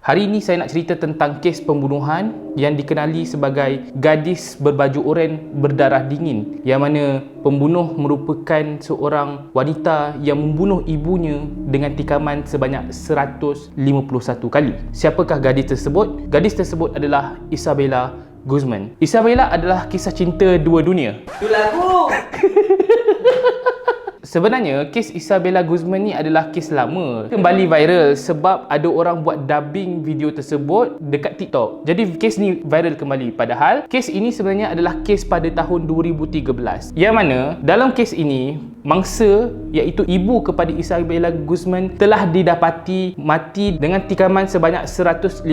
Hari ini saya nak cerita tentang kes pembunuhan yang dikenali sebagai gadis berbaju oren berdarah dingin, yang mana pembunuh merupakan seorang wanita yang membunuh ibunya dengan tikaman sebanyak 151 kali. Siapakah gadis tersebut? Gadis tersebut adalah Isabella Guzman. Isabella adalah kisah cinta dua dunia. Itu lagu. Sebenarnya, kes Isabella Guzman ni adalah kes lama. Kembali viral sebab ada orang buat dubbing video tersebut dekat TikTok. Jadi, kes ni viral kembali. Padahal, kes ini sebenarnya adalah kes pada tahun 2013. Yang mana, dalam kes ini, mangsa iaitu ibu kepada Isabella Guzman telah didapati mati dengan tikaman sebanyak 151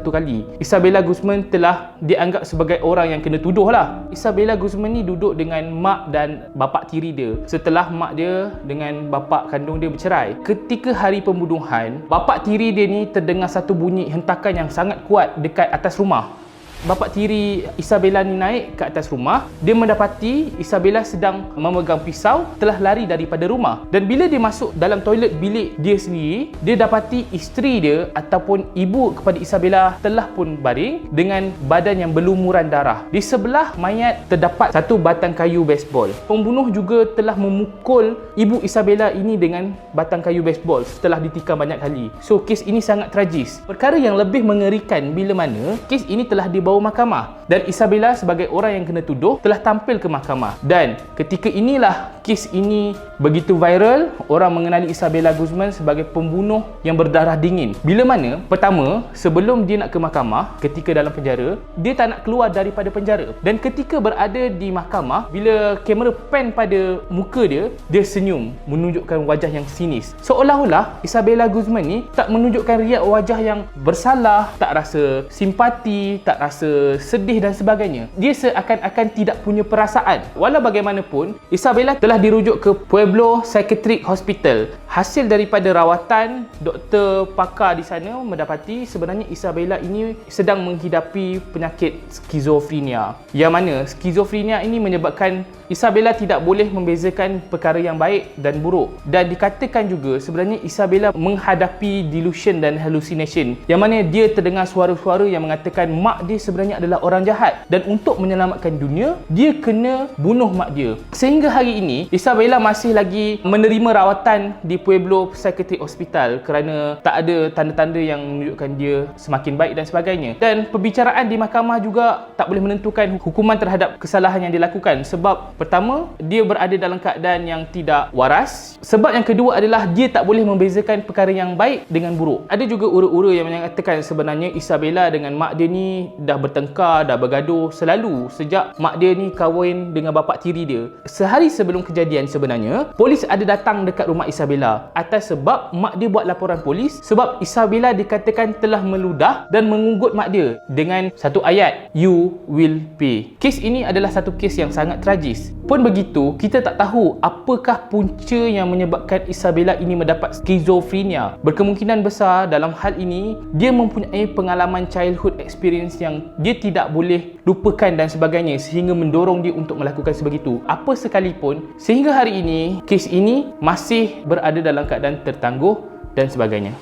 kali. Isabella Guzman telah dianggap sebagai orang yang kena tuduh lah. Isabella Guzman ni duduk dengan mak dan bapa tiri dia setelah mak dia dengan bapa kandung dia bercerai. Ketika hari pembunuhan, bapa tiri dia ni terdengar satu bunyi hentakan yang sangat kuat dekat atas rumah. Bapa tiri Isabella ni naik ke atas rumah. Dia mendapati Isabella sedang memegang pisau, telah lari daripada rumah. Dan bila dia masuk dalam toilet bilik dia sendiri, dia dapati isteri dia ataupun ibu kepada Isabella telah pun baring dengan badan yang berlumuran darah. Di sebelah mayat terdapat satu batang kayu baseball. Pembunuh juga telah memukul ibu Isabella ini dengan batang kayu baseball setelah ditikam banyak kali. So, kes ini sangat tragis. Perkara yang lebih mengerikan bila mana kes ini telah dibawa mahkamah dan Isabella sebagai orang yang kena tuduh telah tampil ke mahkamah. Dan ketika inilah kes ini begitu viral, orang mengenali Isabella Guzman sebagai pembunuh yang berdarah dingin. Bila mana pertama, sebelum dia nak ke mahkamah, ketika dalam penjara, dia tak nak keluar daripada penjara. Dan ketika berada di mahkamah, bila kamera pan pada muka dia, dia senyum menunjukkan wajah yang sinis. Seolah-olah Isabella Guzman ni tak menunjukkan riak wajah yang bersalah, tak rasa simpati, tak rasa sedih dan sebagainya. Dia seakan-akan tidak punya perasaan. Walau bagaimanapun, Isabella telah dirujuk ke Pueblo Psychiatric Hospital. Hasil daripada rawatan, doktor pakar di sana mendapati sebenarnya Isabella ini sedang menghidapi penyakit skizofrenia. Yang mana skizofrenia ini menyebabkan Isabella tidak boleh membezakan perkara yang baik dan buruk. Dan dikatakan juga sebenarnya Isabella menghadapi delusion dan hallucination, yang mana dia terdengar suara-suara yang mengatakan mak dia sebenarnya adalah orang jahat dan untuk menyelamatkan dunia, dia kena bunuh mak dia. Sehingga hari ini, Isabella masih lagi menerima rawatan di Pueblo Psychiatric Hospital kerana tak ada tanda-tanda yang menunjukkan dia semakin baik dan sebagainya. Dan perbicaraan di mahkamah juga tak boleh menentukan hukuman terhadap kesalahan yang dilakukan sebab pertama, dia berada dalam keadaan yang tidak waras. Sebab yang kedua adalah dia tak boleh membezakan perkara yang baik dengan buruk. Ada juga ura-ura yang mengatakan sebenarnya Isabella dengan mak dia ni dah bertengkar, dah bergaduh selalu sejak mak dia ni kahwin dengan bapa tiri dia. Sehari sebelum kejadian sebenarnya, polis ada datang dekat rumah Isabella atas sebab mak dia buat laporan polis sebab Isabella dikatakan telah meludah dan mengunggut mak dia dengan satu ayat, "You will pay." Kes ini adalah satu kes yang sangat tragis. Pun begitu, kita tak tahu apakah punca yang menyebabkan Isabella ini mendapat skizofrenia. Berkemungkinan besar dalam hal ini, dia mempunyai pengalaman childhood experience yang dia tidak boleh lupakan dan sebagainya sehingga mendorong dia untuk melakukan sebegitu. Apa sekalipun, sehingga hari ini, kes ini masih berada dalam keadaan tertangguh dan sebagainya.